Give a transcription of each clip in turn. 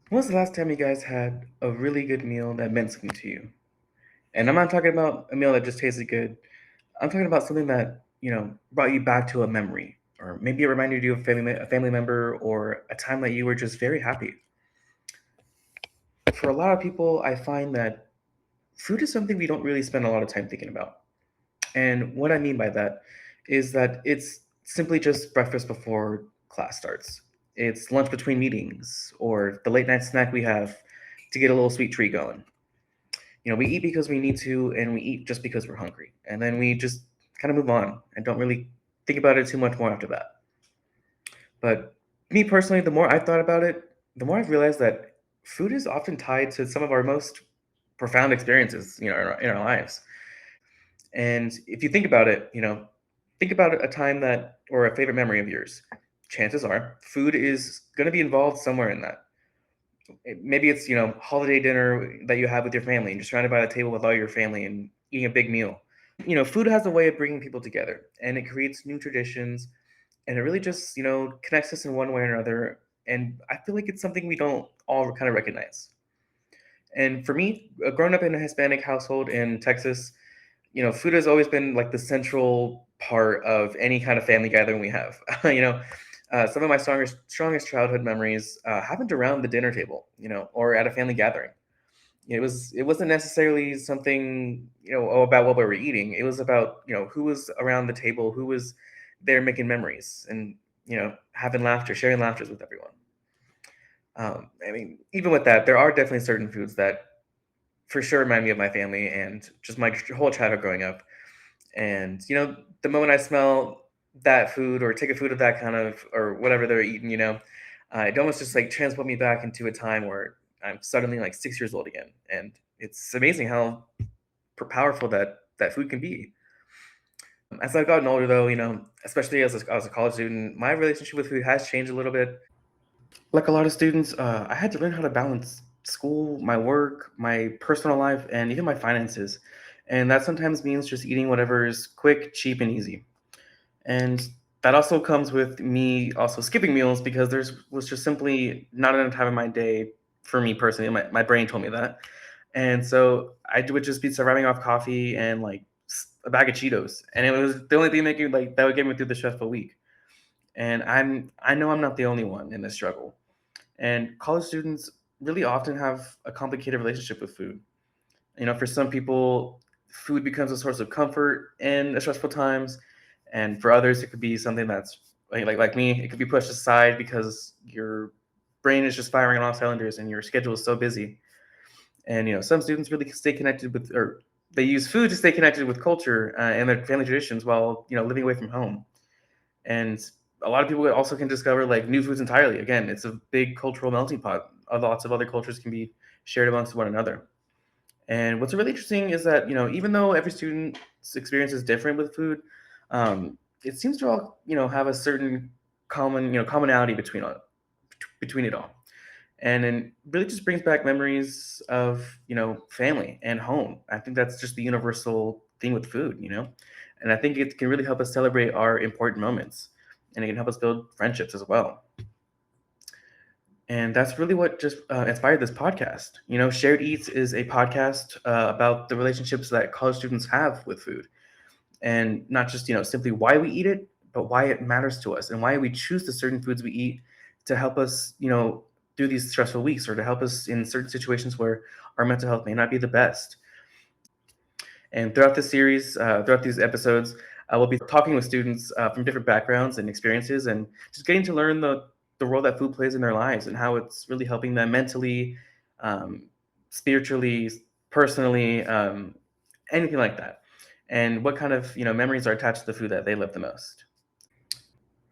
When was the last time you guys had a really good meal that meant something to you? And I'm not talking about a meal that just tasted good. I'm talking about something that, brought you back to a memory, or maybe it reminded you of a family member or a time that you were just very happy. For a lot of people, I find that food is something we don't really spend a lot of time thinking about. And what I mean by that is that it's simply just breakfast before class starts. It's lunch between meetings or the late night snack we have to get a little sweet treat going. We eat because we need to, and we eat just because we're hungry. And then we just kind of move on and don't really think about it too much more after that. But me personally, the more I've thought about it, the more I've realized that food is often tied to some of our most profound experiences, in our lives. And if you think about it, think about a time that, or a favorite memory of yours. Chances are food is going to be involved somewhere in that. Maybe it's, holiday dinner that you have with your family and you're surrounded by the table with all your family and eating a big meal. Food has a way of bringing people together and it creates new traditions and it really just, connects us in one way or another. And I feel like it's something we don't all kind of recognize. And for me, growing up in a Hispanic household in Texas, food has always been like the central part of any kind of family gathering we have. Some of my strongest childhood memories happened around the dinner table, or at a family gathering. It wasn't necessarily something about what we were eating. It was about who was around the table, who was there making memories, and having laughter, sharing laughters with everyone. I mean, even with that, there are definitely certain foods that for sure remind me of my family and just my whole childhood growing up. And the moment I smell that food or take a food of that kind of or whatever they're eating, it almost just like transport me back into a time where I'm suddenly like 6 years old again. And it's amazing how powerful that food can be. As I've gotten older, though, especially as a college student, my relationship with food has changed a little bit. Like a lot of students, I had to learn how to balance school, my work, my personal life, and even my finances. And that sometimes means just eating whatever is quick, cheap, and easy. And that also comes with me also skipping meals because was just simply not enough time in my day for me personally. My brain told me that. And so would just be surviving off coffee and like a bag of Cheetos. And it was the only thing that would get me through the stressful week. And I know I'm not the only one in this struggle. And college students really often have a complicated relationship with food. For some people, food becomes a source of comfort in stressful times, and for others, it could be something that's like me. It could be pushed aside because your brain is just firing on all cylinders and your schedule is so busy. And some students really stay connected with, or they use food to stay connected with culture and their family traditions while living away from home. And a lot of people also can discover like new foods entirely. Again, it's a big cultural melting pot. Lots of other cultures can be shared amongst one another. And what's really interesting is that even though every student's experience is different with food, it seems to all have a certain commonality between it all, and it really just brings back memories of family and home. I think that's just the universal thing with food, and I think it can really help us celebrate our important moments, and it can help us build friendships as well. And that's really what just inspired this podcast. Shared Eats is a podcast about the relationships that college students have with food, and not just simply why we eat it, but why it matters to us and why we choose the certain foods we eat to help us, through these stressful weeks or to help us in certain situations where our mental health may not be the best. And throughout this series, throughout these episodes, I will be talking with students from different backgrounds and experiences, and just getting to learn the role that food plays in their lives and how it's really helping them mentally, um, spiritually, personally, anything like that, and what kind of memories are attached to the food that they love the most.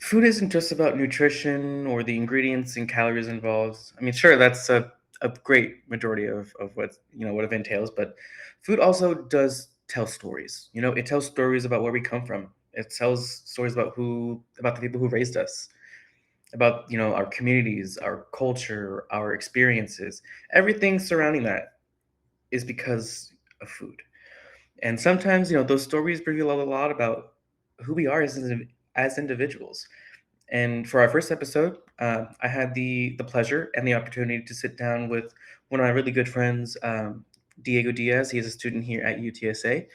Food isn't just about nutrition or the ingredients and calories involved. I mean, sure, that's a great majority of what it entails, but food also does tell stories. It tells stories about where we come from. It tells stories about the people who raised us, about our communities, our culture, our experiences. Everything surrounding that is because of food. And sometimes, those stories reveal a lot about who we are as individuals. And for our first episode, I had the pleasure and the opportunity to sit down with one of my really good friends, Diego Diaz. He is a student here at UTSA.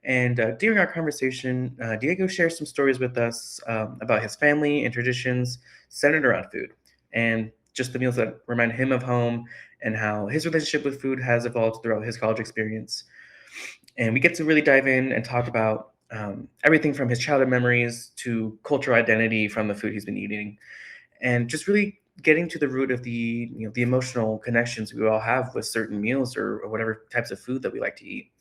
And during our conversation, Diego shared some stories with us about his family and traditions centered around food and just the meals that remind him of home and how his relationship with food has evolved throughout his college experience. And we get to really dive in and talk about everything from his childhood memories to cultural identity from the food he's been eating, and just really getting to the root of the emotional connections we all have with certain meals or whatever types of food that we like to eat.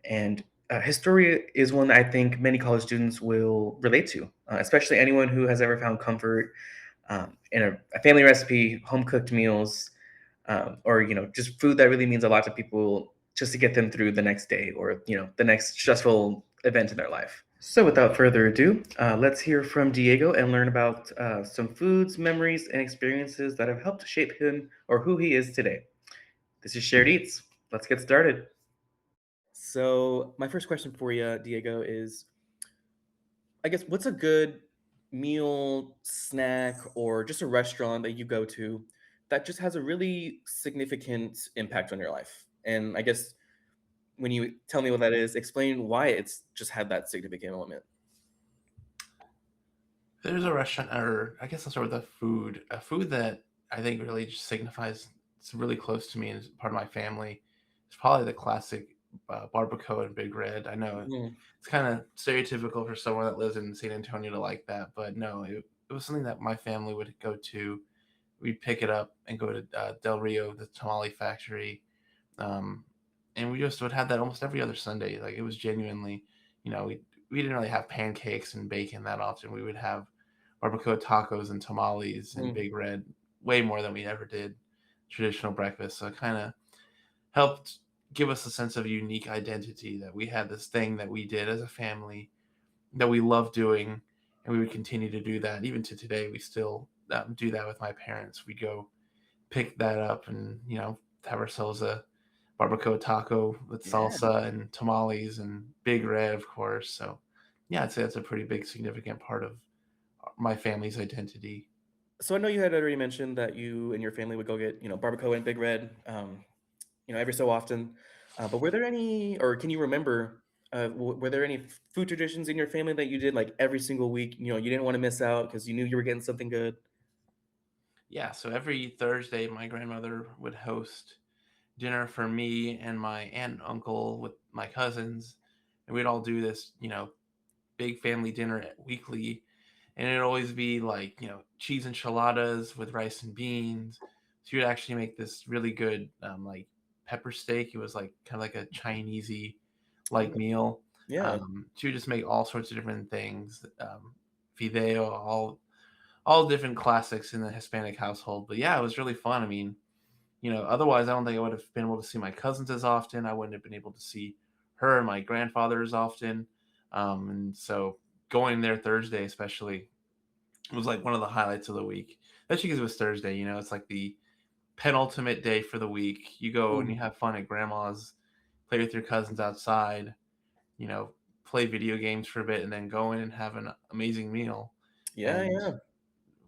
And his story is one that I think many college students will relate to, especially anyone who has ever found comfort in a family recipe, home cooked meals, or just food that really means a lot to people just to get them through the next day or the next stressful event in their life. So without further ado, let's hear from Diego and learn about some foods, memories, and experiences that have helped shape him or who he is today. This is Shared Eats. Let's get started. So my first question for you, Diego, is I guess what's a good meal, snack, or just a restaurant that you go to that just has a really significant impact on your life? And I guess when you tell me what that is, explain why it's just had that significant element. There's a restaurant, or I guess I'll start with a food that I think really just signifies it's really close to me and is part of my family. It's probably the classic barbacoa and Big Red. I know Mm, it's kind of stereotypical for someone that lives in San Antonio to like that, but no, it was something that my family would go to. We'd pick it up and go to Del Rio, the tamale factory, um, and we just would have that almost every other Sunday. Like it was genuinely, we didn't really have pancakes and bacon that often. We would have barbacoa tacos and tamales and mm, Big Red way more than we ever did traditional breakfast. So it kind of helped give us a sense of unique identity that we had this thing that we did as a family that we loved doing, and we would continue to do that even to today. We still do that with my parents. We go pick that up and have ourselves a barbacoa taco with yeah. salsa and tamales and Big Red, of course. So, yeah, I'd say that's a pretty big, significant part of my family's identity. So I know you had already mentioned that you and your family would go get, barbacoa and Big Red, every so often. But were there any, or can you remember, were there any food traditions in your family that you did like every single week? You didn't want to miss out because you knew you were getting something good. Yeah, so every Thursday, my grandmother would host dinner for me and my aunt and uncle with my cousins, and we'd all do this, big family dinner weekly, and it'd always be like cheese enchiladas with rice and beans. She would actually make this really good like pepper steak. It was like kind of like a Chinesey like Oh, meal. yeah. She would just make all sorts of different things, fideo, all different classics in the Hispanic household. But yeah, it was really fun. I mean, otherwise I don't think I would have been able to see my cousins as often. I wouldn't have been able to see her and my grandfather as often. And so going there Thursday, especially, was like one of the highlights of the week. Especially because it was Thursday, it's like the penultimate day for the week. You go and you Mm. have fun at grandma's, play with your cousins outside, you know, play video games for a bit, and then go in and have an amazing meal. Yeah, And yeah.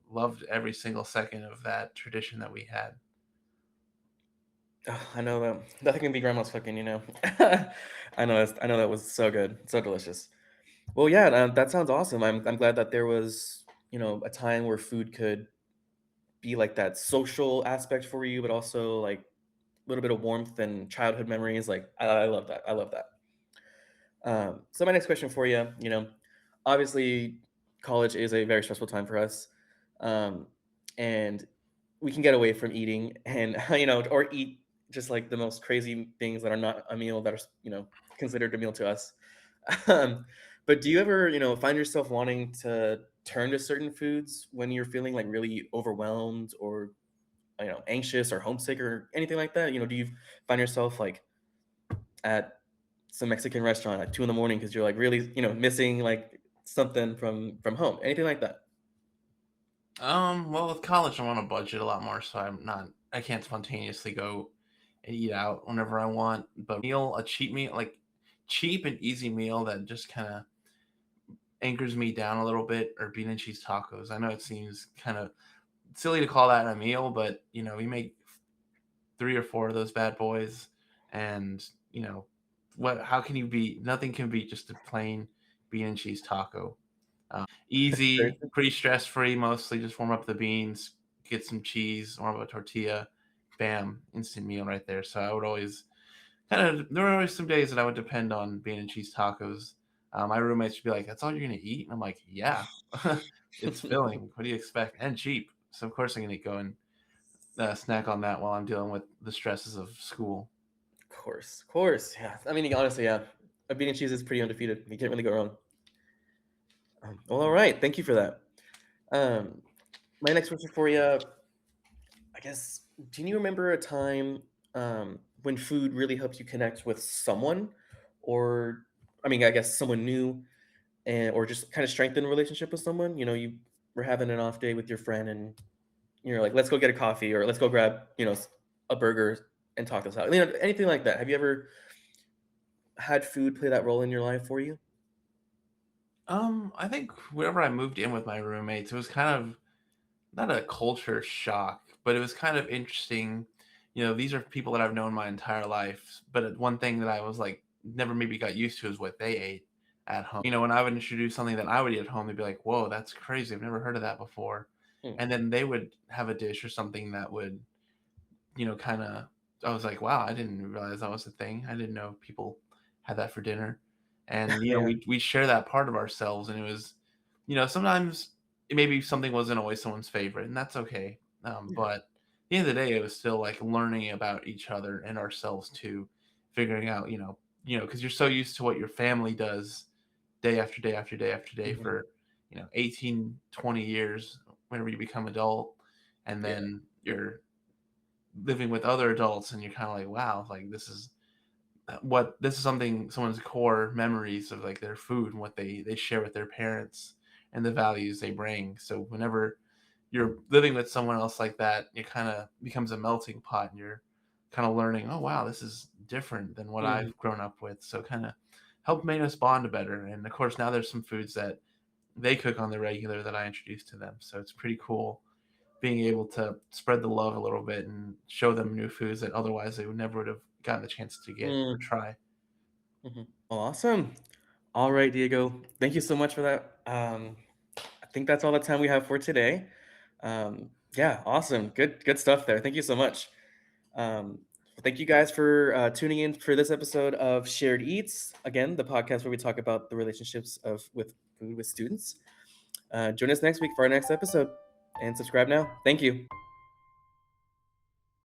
loved every single second of that tradition that we had. I know that nothing can be grandma's cooking. I know that was so good, so delicious. Well, yeah, that sounds awesome. I'm glad that there was, a time where food could be like that social aspect for you, but also like a little bit of warmth and childhood memories. Like I love that. I love that. So my next question for you, obviously college is a very stressful time for us, um, and we can get away from eating and or eat just like the most crazy things that are not a meal that are considered a meal to us. Um, but do you ever find yourself wanting to turn to certain foods when you're feeling like really overwhelmed or anxious or homesick or anything like that? Do you find yourself like at some Mexican restaurant at 2 in the morning because you're like really, missing like something from home. Anything like that. Well, with college, I'm on a budget a lot more, so I can't spontaneously go and eat out whenever I want. But a cheap meal, like cheap and easy meal that just kind of anchors me down a little bit, or bean and cheese tacos. I know it seems kind of silly to call that a meal, but we make 3 or 4 of those bad boys, and what? How can you beat? Nothing can beat just a plain bean and cheese taco. Very Easy, true. pretty stress free. Mostly just warm up the beans, get some cheese, warm up a tortilla, bam, instant meal right there. So I would always there were always some days that I would depend on bean and cheese tacos. My roommates would be like, "That's all you're gonna eat?" And I'm like, "Yeah, it's filling. What do you expect? And cheap. So of course I'm gonna go and snack on that while I'm dealing with the stresses of school." Of course, yeah. I mean, honestly, yeah. A bean and cheese is pretty undefeated. You can't really go wrong. Well, all right. Thank you for that. Um, my next question for you, I guess, do you remember a time when food really helped you connect with someone, or I mean, I guess someone new, and or just kind of strengthen a relationship with someone? You know, you were having an off day with your friend, and you're like, "Let's go get a coffee," or "Let's go grab a burger and talk this out." You know, anything like that. Have you ever had food play that role in your life for you? I think whenever I moved in with my roommates, it was kind of not a culture shock, but it was kind of interesting. These are people that I've known my entire life, but one thing that I was like never maybe got used to is what they ate at home. When I would introduce something that I would eat at home, they'd be like, "Whoa, that's crazy! I've never heard of that before." Hmm. And then they would have a dish or something that would, kind of. I was like, "Wow, I didn't realize that was a thing. I didn't know people had that for dinner." And Yeah. we share that part of ourselves, and it was, sometimes maybe something wasn't always someone's favorite, and that's okay. Yeah. But at the end of the day, it was still like learning about each other and ourselves too, figuring out, because you're so used to what your family does day after day after day after day Mhm. for 18, 20 years whenever you become adult, and Yeah. then you're living with other adults, and you're kind of like, wow, like this is something someone's core memories of, like, their food and what they share with their parents and the values they bring. So whenever you're living with someone else like that, it kind of becomes a melting pot, and you're kind of learning, oh wow, this is different than what Mhm. I've grown up with. So kind of helped make us bond better. And of course now there's some foods that they cook on the regular that I introduced to them. So it's pretty cool being able to spread the love a little bit and show them new foods that otherwise they would never would have gotten the chance to get or Mm. try. Mhm. Awesome. All right, Diego. Thank you so much for that. I think that's all the time we have for today. Yeah, awesome. Good stuff there. Thank you so much. Thank you guys for tuning in for this episode of Shared Eats. Again, the podcast where we talk about the relationships of with food with students. Join us next week for our next episode and subscribe now. Thank you.